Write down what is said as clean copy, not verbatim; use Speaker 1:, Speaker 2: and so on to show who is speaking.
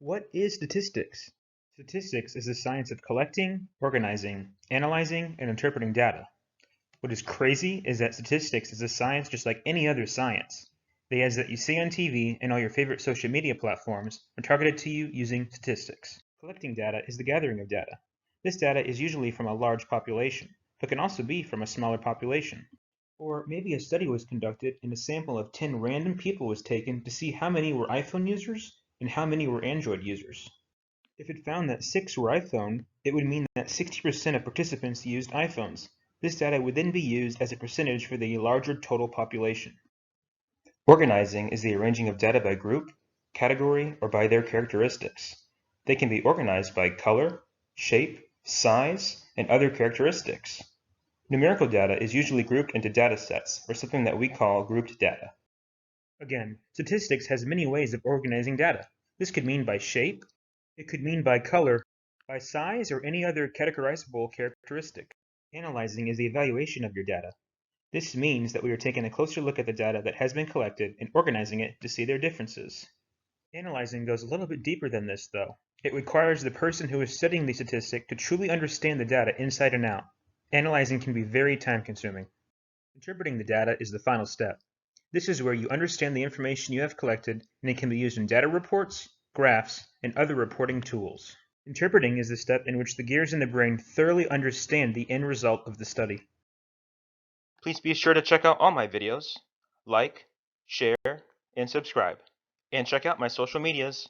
Speaker 1: What is statistics? Statistics is the science of collecting, organizing, analyzing, and interpreting data. What is crazy is that statistics is a science just like any other science. The ads that you see on TV and all your favorite social media platforms are targeted to you using statistics. Collecting data is the gathering of data. This data is usually from a large population, but can also be from a smaller population. Or maybe a study was conducted and a sample of 10 random people was taken to see how many were iPhone users and how many were Android users. If it found that 6 were iPhone, it would mean that 60% of participants used iPhones. This data would then be used as a percentage for the larger total population. Organizing is the arranging of data by group, category, or by their characteristics. They can be organized by color, shape, size, and other characteristics. Numerical data is usually grouped into data sets, or something that we call grouped data. Again, statistics has many ways of organizing data. This could mean by shape, it could mean by color, by size, or any other categorizable characteristic. Analyzing is the evaluation of your data. This means that we are taking a closer look at the data that has been collected and organizing it to see their differences. Analyzing goes a little bit deeper than this, though. It requires the person who is studying the statistic to truly understand the data inside and out. Analyzing can be very time-consuming. Interpreting the data is the final step. This is where you understand the information you have collected, and it can be used in data reports, graphs, and other reporting tools. Interpreting is the step in which the gears in the brain thoroughly understand the end result of the study.
Speaker 2: Please be sure to check out all my videos, like, share, and subscribe, and check out my social medias.